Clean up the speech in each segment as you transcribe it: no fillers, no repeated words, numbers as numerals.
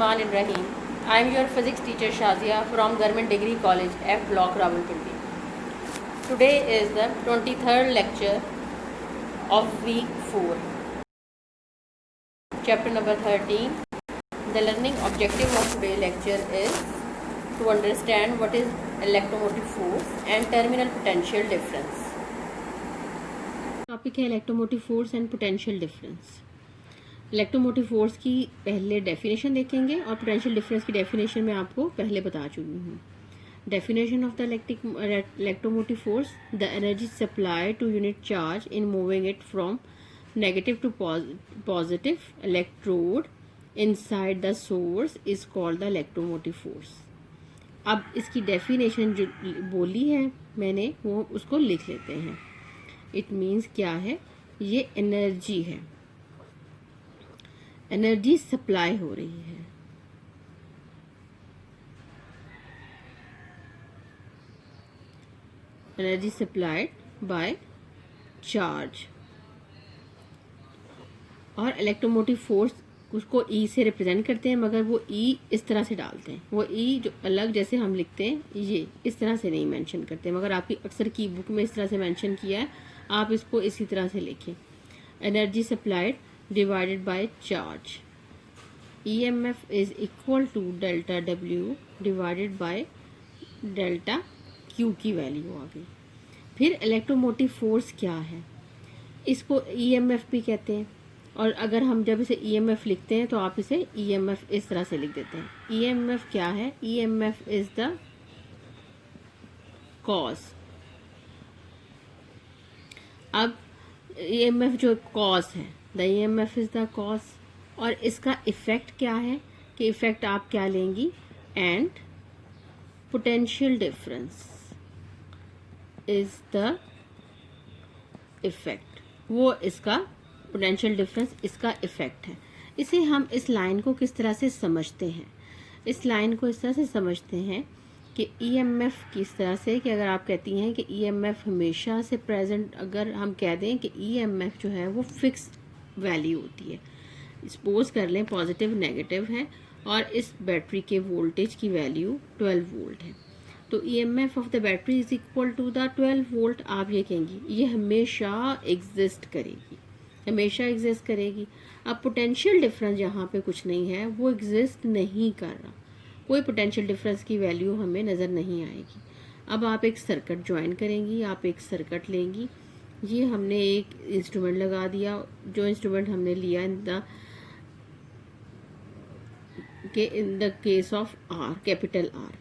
Rahim. I am your physics teacher Shazia from Government Degree College, F Block, Rawalpindi. Today is the 23rd lecture of week 4, chapter number 13. The learning objective of today's lecture is to understand what is electromotive force and terminal potential difference. Topic है electromotive force and potential difference. Electromotive force की पहले definition देखेंगे और potential difference की definition मैं आपको पहले बता चुकी हूँ। Definition of the electromotive force: the energy supply to unit charge in moving it from negative to positive electrode inside the source is called the electromotive force. अब इसकी डेफिनेशन जो बोली है मैंने वो उसको लिख लेते हैं। इट मीन्स क्या है, ये एनर्जी है, एनर्जी सप्लाई हो रही है। Energy supplied by charge. और इलेक्ट्रोमोटिव फोर्स उसको ई से रिप्रेजेंट करते हैं, मगर वो ई इस तरह से डालते हैं। वो ई जो अलग जैसे हम लिखते हैं ये इस तरह से नहीं मेंशन करते, मगर आपकी अक्सर की बुक में इस तरह से मेंशन किया है, आप इसको इसी तरह से लिखें। Energy supplied divided by charge. EMF is equal to delta W divided by delta Q की वैल्यू आ गई। फिर इलेक्ट्रोमोटिव फोर्स क्या है, इसको EMF भी कहते हैं। और अगर हम जब इसे EMF लिखते हैं तो आप इसे EMF इस तरह से लिख देते हैं। EMF क्या है, EMF इज द कॉज। अब EMF जो कॉज है, the EMF is the cause. और इसका इफेक्ट क्या है कि इफेक्ट आप क्या लेंगी, and potential difference is the effect. वो इसका पोटेंशियल डिफरेंस इसका इफेक्ट है। इसे हम इस लाइन को किस तरह से समझते हैं, इस लाइन को इस तरह से समझते हैं कि EMF किस तरह से, कि अगर आप कहती हैं कि EMF हमेशा से प्रेजेंट, अगर हम कह दें कि EMF जो है वो फिक्स वैल्यू होती है। सपोज कर लें पॉजिटिव नेगेटिव है और इस बैटरी के वोल्टेज की वैल्यू 12 वोल्ट है, तो EMF of the battery is equal to the 12 volt. आप ये कहेंगी ये हमेशा एग्जिस्ट करेगी, हमेशा एग्जिस्ट करेगी। अब पोटेंशियल डिफरेंस यहाँ पे कुछ नहीं है, वो एग्जिस्ट नहीं कर रहा, कोई पोटेंशियल डिफरेंस की वैल्यू हमें नज़र नहीं आएगी। अब आप एक सर्किट ज्वाइन करेंगी, आप एक सर्किट लेंगी। ये हमने एक इंस्ट्रूमेंट लगा दिया, जो इंस्ट्रूमेंट हमने लिया in the case of R, capital R।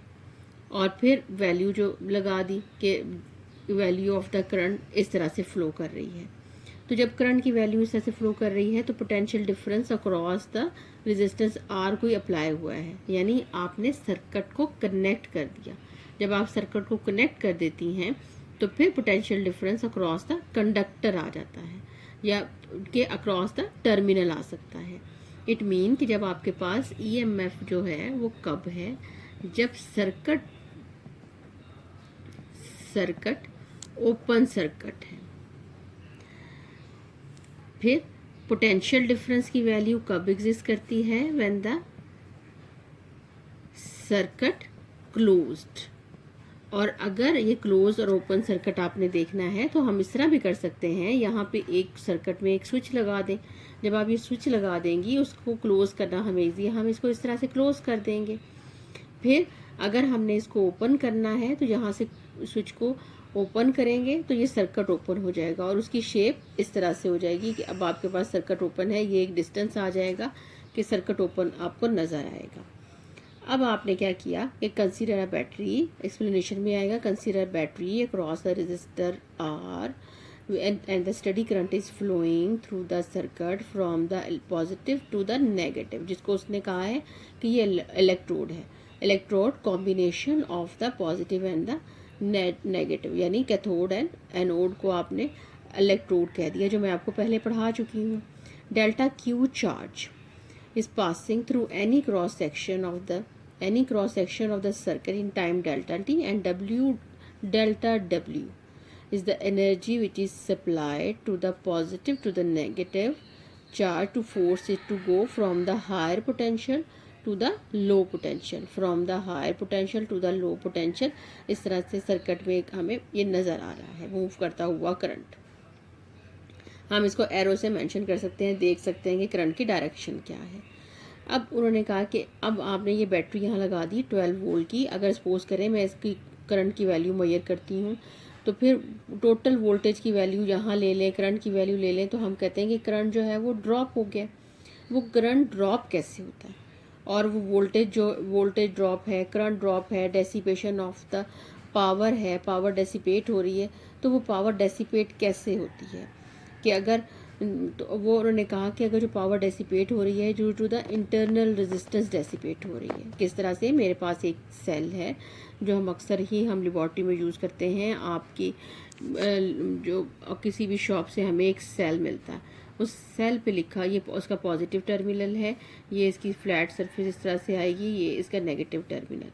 और फिर वैल्यू जो लगा दी कि वैल्यू ऑफ द करंट इस तरह से फ्लो कर रही है। तो जब करंट की वैल्यू इस तरह से फ्लो कर रही है तो potential difference across the resistance R को अप्लाई हुआ है, यानी आपने सर्किट को कनेक्ट कर दिया। जब आप सर्किट को कनेक्ट कर देती हैं तो फिर potential difference across the conductor आ जाता है, या के अक्रॉस द टर्मिनल आ सकता है। इट मीन कि जब आपके पास EMF जो है वो कब है, जब सर्किट ओपन सर्किट है। फिर पोटेंशियल डिफरेंस की वैल्यू कब एग्जिस्ट करती है, व्हेन द सर्किट क्लोज्ड। और अगर ये क्लोज और ओपन सर्किट आपने देखना है तो हम इस तरह भी कर सकते हैं, यहाँ पे एक सर्किट में एक स्विच लगा दें। जब आप ये स्विच लगा देंगी, उसको क्लोज करना हमें ईजी है, हम इसको इस तरह से क्लोज कर देंगे। फिर अगर हमने इसको ओपन करना है तो यहाँ से स्विच को ओपन करेंगे तो ये सर्किट ओपन हो जाएगा और उसकी शेप इस तरह से हो जाएगी कि अब आपके पास सर्किट ओपन है, ये एक डिस्टेंस आ जाएगा कि सर्किट ओपन आपको नज़र आएगा। अब आपने क्या किया कि कंसीडर अ बैटरी, एक्सप्लेनेशन में आएगा, consider battery across the resistor R and the steady current is flowing through the circuit from the positive to the negative, जिसको उसने कहा है कि ये इलेक्ट्रोड है। Electrode combination of the positive and the negative, यानी कैथोड एंड एनोड को आपने इलेक्ट्रोड कह दिया, जो मैं आपको पहले पढ़ा चुकी हूँ। Delta Q charge is passing through any cross section of the circuit in time delta t, and delta W is the energy which is supplied to the positive to the negative charge to force it to go from the higher potential to the low potential, from the higher potential to the low potential. इस तरह से circuit में हमें ये नज़र आ रहा है move करता हुआ करंट। हम इसको एरो से मेंशन कर सकते हैं, देख सकते हैं कि करंट की डायरेक्शन क्या है। अब उन्होंने कहा कि अब आपने ये बैटरी यहाँ लगा दी 12 वोल्ट की, अगर सपोज करें मैं इसकी करंट की वैल्यू मेजर करती हूँ तो फिर टोटल वोल्टेज की वैल्यू यहाँ ले लें, करंट की वैल्यू ले लें, तो हम कहते हैं कि करंट जो है वो ड्रॉप हो गया। वो करंट ड्रॉप कैसे होता है, और वो वोल्टेज ड्रॉप है, करंट ड्रॉप है, डेसिपेशन ऑफ द पावर है, पावर डेसिपेट हो रही है, तो वो पावर डेसिपेट कैसे होती है कि अगर, तो वो उन्होंने कहा कि अगर जो पावर डेसिपेट हो रही है due to the internal resistance dissipate हो रही है। किस तरह से, मेरे पास एक सेल है जो हम अक्सर ही हम लेबॉर्ट्री में यूज़ करते हैं, आपकी जो किसी भी शॉप से हमें एक सेल मिलता है, उस सेल पे लिखा, ये उसका पॉजिटिव टर्मिनल है, ये इसकी फ्लैट सरफेस इस तरह से आएगी, ये इसका नेगेटिव टर्मिनल,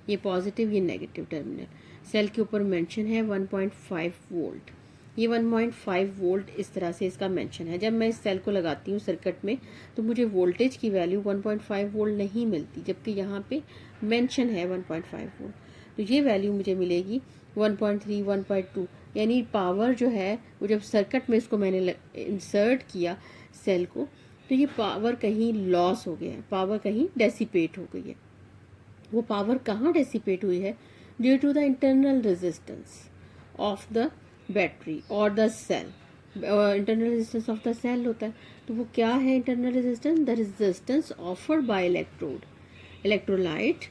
ये पॉजिटिव, ये नेगेटिव टर्मिनल। सेल के ऊपर मेंशन है 1.5 वोल्ट, ये 1.5 वोल्ट इस तरह से इसका मेंशन है। जब मैं इस सेल को लगाती हूँ सर्किट में तो मुझे वोल्टेज की वैल्यू 1.5 वोल्ट नहीं मिलती, जबकि यहाँ पे मेंशन है 1.5 वोल्ट, तो ये वैल्यू मुझे मिलेगी 1.3, 1.2। यानी पावर जो है वो जब सर्किट में इसको मैंने इंसर्ट किया सेल को, तो ये पावर कहीं लॉस हो गया है, पावर कहीं डेसिपेट हो गई है। वो पावर कहाँ डेसिपेट हुई है, due to the internal resistance of the battery और the cell. Internal resistance of the cell होता है, तो वो क्या है internal resistance, the resistance offered by electrolyte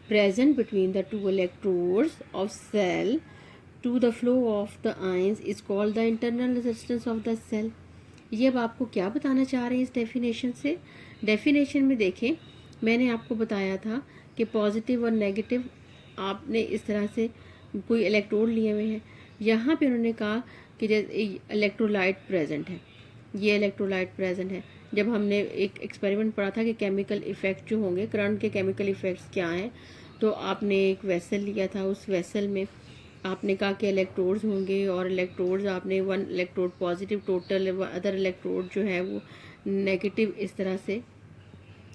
present between the two electrodes of cell to the flow of the ions is called the internal resistance of the cell। ये अब आपको क्या बताना चाह रहे हैं इस डेफिनेशन से। डेफिनेशन में देखें, मैंने आपको बताया था कि पॉजिटिव और नेगेटिव आपने इस तरह से कोई इलेक्ट्रोड लिए हुए हैं। यहाँ पे उन्होंने कहा कि जैसे इलेक्ट्रोलाइट प्रेजेंट है, ये इलेक्ट्रोलाइट प्रेजेंट है। जब हमने एक एक्सपेरिमेंट पढ़ा था कि केमिकल इफ़ेक्ट जो होंगे, करंट के केमिकल इफ़ेक्ट्स क्या हैं, तो आपने एक वेसल लिया था, उस वेसल में आपने कहा कि इलेक्ट्रोड्स होंगे, और इलेक्ट्रोड्स आपने 1 electrode positive, total other electrode जो है वो नेगेटिव, इस तरह से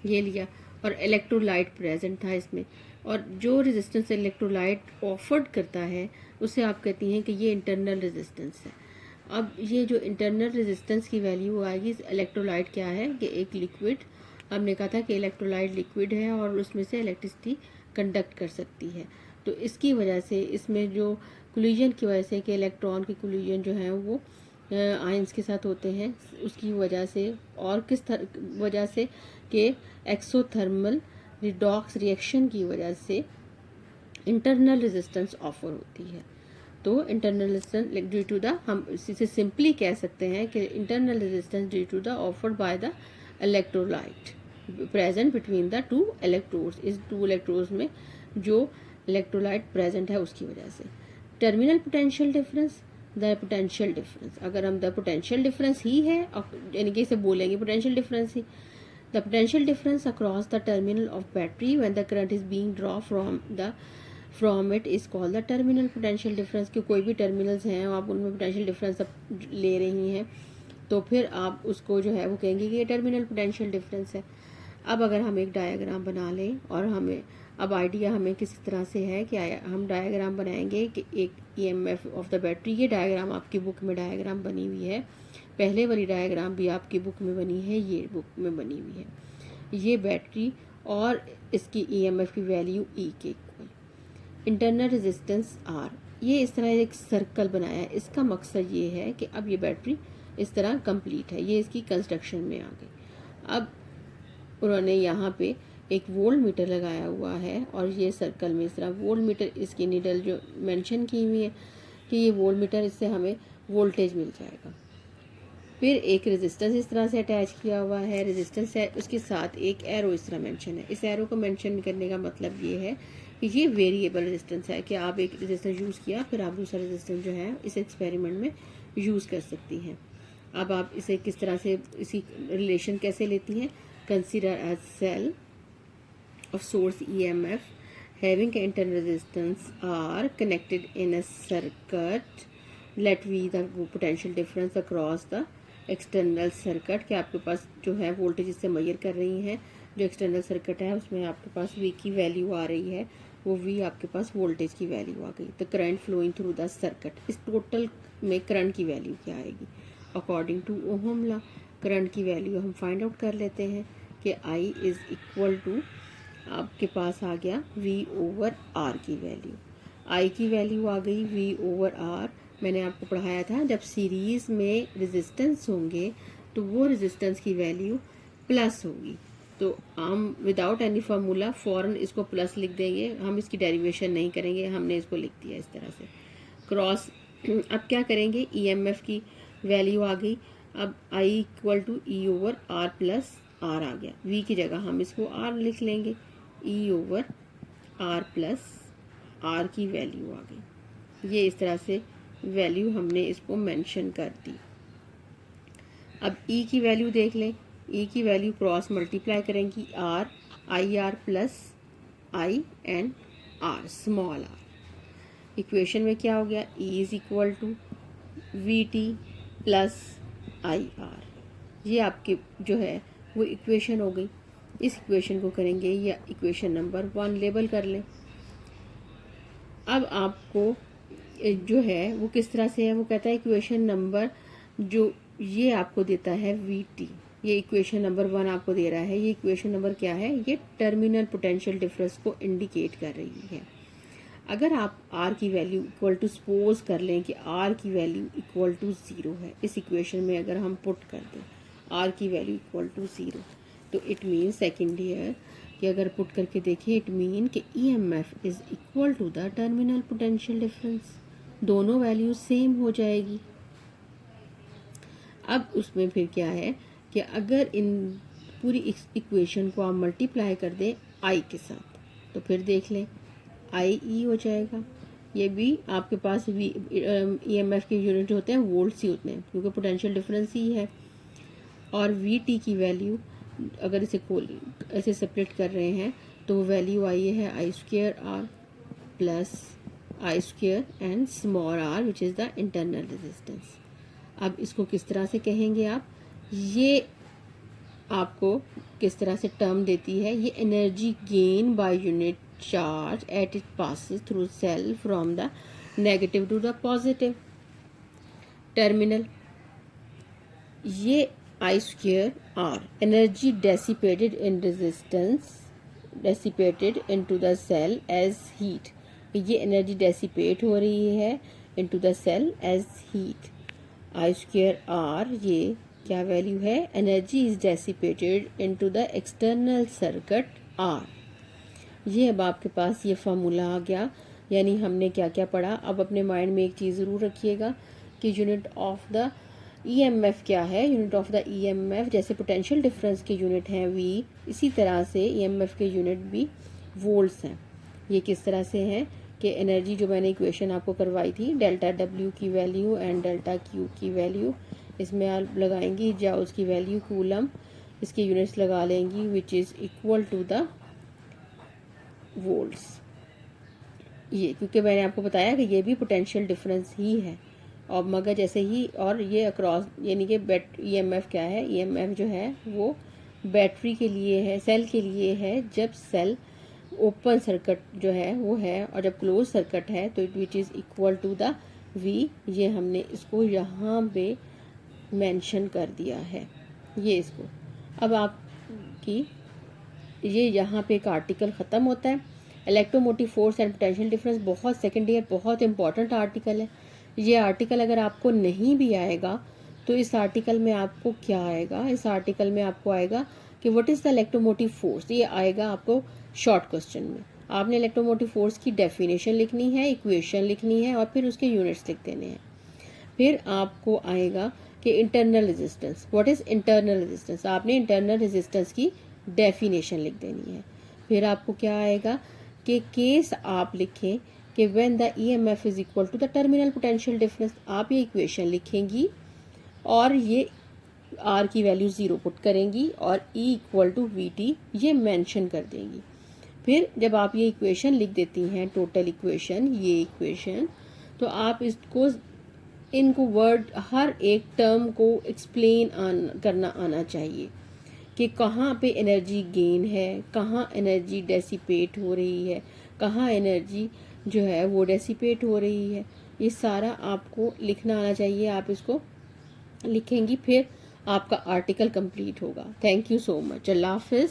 ये लिया, और इलेक्ट्रोलाइट प्रेजेंट था इसमें, और जो रेजिस्टेंस इलेक्ट्रोलाइट ऑफर्ड करता है उसे आप कहती हैं कि ये इंटरनल रेजिस्टेंस है। अब ये जो इंटरनल रेजिस्टेंस की वैल्यू आएगी, इलेक्ट्रोलाइट क्या है कि एक लिक्विड, हमने कहा था कि इलेक्ट्रोलाइट लिक्विड है और उसमें से इलेक्ट्रिसिटी कंडक्ट कर सकती है, तो इसकी वजह से इसमें जो कोलिजन की वजह से कि इलेक्ट्रॉन के कोलिजन जो हैं वो आयंस के साथ होते हैं, उसकी वजह से, और किस वजह से कि एक्सोथर्मल रिडॉक्स रिएक्शन की वजह से इंटरनल रेजिस्टेंस ऑफर होती है। तो internal resistance due to the, हम इसे सिंपली कह सकते हैं कि internal resistance due to the offered by the electrolyte present between the two electrodes, इस टू इलेक्ट्रोड्स में जो इलेक्ट्रोलाइट प्रेजेंट है उसकी वजह से। Terminal potential difference, the potential difference, अगर हम द पोटेंशियल डिफरेंस ही है, यानी कि इसे बोलेंगे potential difference he, the potential difference across the terminal of battery when the current is being draw from it is called the terminal potential difference. कि कोई भी टर्मिनल्स हैं आप उनमें पोटेंशियल डिफरेंस अब ले रही हैं, तो फिर आप उसको जो है वो कहेंगे कि ये टर्मिनल पोटेंशियल डिफरेंस है। अब अगर हम एक डायग्राम बना लें, और हमें अब आइडिया हमें किस तरह से है कि हम डायग्राम बनाएंगे कि एक ईएमएफ ऑफ द बैटरी, ये डायग्राम आपकी बुक में डायग्राम बनी हुई है, पहले वाली डायग्राम भी आपकी बुक में बनी है, ये बुक में बनी हुई है। ये बैटरी और इसकी ईएमएफ की वैल्यू ई के इक्वल, इंटरनल रेजिस्टेंस आर, ये इस तरह एक सर्कल बनाया है। इसका मकसद ये है कि अब ये बैटरी इस तरह कंप्लीट है, ये इसकी कंस्ट्रक्शन में आ गई। अब उन्होंने यहाँ पे एक वोल्ट मीटर लगाया हुआ है, और ये सर्कल में इस तरह वोल्ट मीटर, इसकी नीडल जो मेंशन की हुई है कि ये वोल्ट मीटर, इससे हमें वोल्टेज मिल जाएगा। फिर एक रेजिस्टेंस इस तरह से अटैच किया हुआ है, रेजिस्टेंस है, उसके साथ एक एरो इस तरह मेंशन है। इस एरो को मेंशन करने का मतलब ये है कि ये वेरिएबल रेजिस्टेंस है, कि आप एक रेजिस्टेंस यूज़ किया फिर आप दूसरा रेजिस्टेंस जो है इस एक्सपेरिमेंट में यूज़ कर सकती हैं। अब आप इसे किस तरह से, इसी रिलेशन कैसे लेती हैं, consider as cell of source EMF having internal resistance R connected in a circuit, let V the potential difference across the external circuit। कि आपके पास जो है वोल्टेज इससे मेजर कर रही हैं, जो एक्सटर्नल सर्किट है उसमें आपके पास V की वैल्यू आ रही है, वो V आपके पास वोल्टेज की वैल्यू आ गई। तो current flowing through the circuit, इस टोटल में करंट की वैल्यू क्या आएगी according to Ohm law. Current की वैल्यू हम फाइंड आउट कर लेते हैं कि I इज इक्वल टू, आपके पास आ गया V/R की वैल्यू। I की वैल्यू आ गई V/R। मैंने आपको पढ़ाया था जब सीरीज में रेजिस्टेंस होंगे तो वो रेजिस्टेंस की वैल्यू प्लस होगी। तो हम विदाउट एनी फार्मूला फ़ौरन इसको प्लस लिख देंगे, हम इसकी डेरिवेशन नहीं करेंगे, हमने इसको लिख दिया इस तरह से क्रॉस। अब क्या करेंगे, EMF की वैल्यू आ गई। अब I equal to E/R plus R आ गया। V की जगह हम इसको R लिख लेंगे, E/R प्लस R की वैल्यू आ गई। ये इस तरह से वैल्यू हमने इसको मेंशन कर दी। अब E की वैल्यू देख लें, E की वैल्यू क्रॉस मल्टीप्लाई करेंगी R, IR plus I and R, small r। Equation में क्या हो गया, E is equal to VT plus IR। ये आपकी जो है वो इक्वेशन हो गई। इस इक्वेशन को करेंगे या इक्वेशन नंबर 1 लेबल कर लें। अब आपको जो है वो किस तरह से है, वो कहता है इक्वेशन नंबर जो ये आपको देता है VT, ये इक्वेशन नंबर 1 आपको दे रहा है। ये इक्वेशन नंबर क्या है, ये टर्मिनल पोटेंशियल डिफरेंस को इंडिकेट कर रही है। अगर आप R की वैल्यू इक्वल टू सपोज कर लें कि R की वैल्यू इक्वल टू 0 है, इस इक्वेशन में अगर हम पुट कर दें R की वैल्यू इक्वल टू 0, तो इट मीन सेकेंड ईयर कि अगर पुट करके देखें, इट मीन कि EMF is equal to the terminal potential difference. दोनों वैल्यू सेम हो जाएगी। अब उसमें फिर क्या है कि अगर इन पूरी इक्वेशन को आप मल्टीप्लाई कर दें I के साथ, तो फिर देख लें IE हो जाएगा। ये भी आपके पास EMF के यूनिट होते हैं वोल्ट्स ही होते हैं, क्योंकि पोटेंशियल डिफरेंस ही है। और VT की वैल्यू अगर इसे ऐसे सेपरेट कर रहे हैं तो वो वैल्यू आई है I² R plus I² and small r which is the internal resistance. अब इसको किस तरह से कहेंगे आप, ये आपको किस तरह से टर्म देती है, ये energy gain by unit charge at it passes through cell from the negative to the positive terminal. ये I² R energy dissipated in resistance, dissipated into the cell as heat. ये एनर्जी डेसिपेट हो रही है into the cell as heat. I² R ये क्या वैल्यू है, energy is dissipated into the external circuit R। ये अब आपके पास ये फार्मूला आ गया। यानी हमने क्या क्या पढ़ा। अब अपने माइंड में एक चीज़ ज़रूर रखिएगा कि यूनिट ऑफ द EMF क्या है। यूनिट ऑफ द EMF जैसे पोटेंशियल डिफरेंस के यूनिट हैं V, इसी तरह से EMF के यूनिट भी वोल्ट्स हैं। ये किस तरह से हैं कि एनर्जी जो मैंने इक्वेशन आपको करवाई थी, डेल्टा W की वैल्यू एंड डेल्टा Q की वैल्यू, इसमें आप लगाएंगी जाउल्स की वैल्यू, कूलम इसके यूनिट्स लगा लेंगी, which is equal to the volts. ये क्योंकि मैंने आपको बताया कि ये भी पोटेंशियल डिफरेंस ही है और मगर जैसे ही, और ये अक्रॉस यानी कि EMF क्या है, EMF जो है वो बैटरी के लिए है, सेल के लिए है जब सेल ओपन सर्किट जो है वो है, और जब क्लोज सर्किट है तो which is equal to the V। ये हमने इसको यहाँ पे मेंशन कर दिया है। ये इसको अब आपकी ये यहाँ पे एक आर्टिकल ख़त्म होता है। Electromotive force and potential difference बहुत सेकेंड ईयर बहुत इंपॉर्टेंट आर्टिकल है। ये आर्टिकल अगर आपको नहीं भी आएगा तो इस आर्टिकल में आपको क्या आएगा, इस आर्टिकल में आपको आएगा कि what is the electromotive force. ये आएगा आपको शॉर्ट क्वेश्चन में। आपने इलेक्ट्रोमोटिव फोर्स की डेफिनेशन लिखनी है, इक्वेशन लिखनी है और फिर उसके यूनिट्स लिख देने हैं। फिर आपको आएगा कि internal resistance, what is internal resistance, आपने इंटरनल रेजिस्टेंस की डेफिनेशन लिख देनी है। फिर आपको क्या आएगा कि केस आप लिखें कि when the EMF is equal to the terminal potential difference. आप ये इक्वेशन लिखेंगी और ये R की वैल्यू 0 पुट करेंगी और E इक्वल टू VT ये मेंशन कर देंगी। फिर जब आप ये इक्वेशन लिख देती हैं, टोटल इक्वेशन, ये इक्वेशन, तो आप इसको इनको वर्ड हर एक टर्म को एक्सप्लेन करना आना चाहिए कि कहाँ पे एनर्जी गेन है, कहाँ एनर्जी डेसिपेट हो रही है, कहाँ एनर्जी जो है वो डेसिपेट हो रही है। ये सारा आपको लिखना आना चाहिए। आप इसको लिखेंगी फिर आपका आर्टिकल कंप्लीट होगा। Thank you so much. अल्लाह हाफिज़।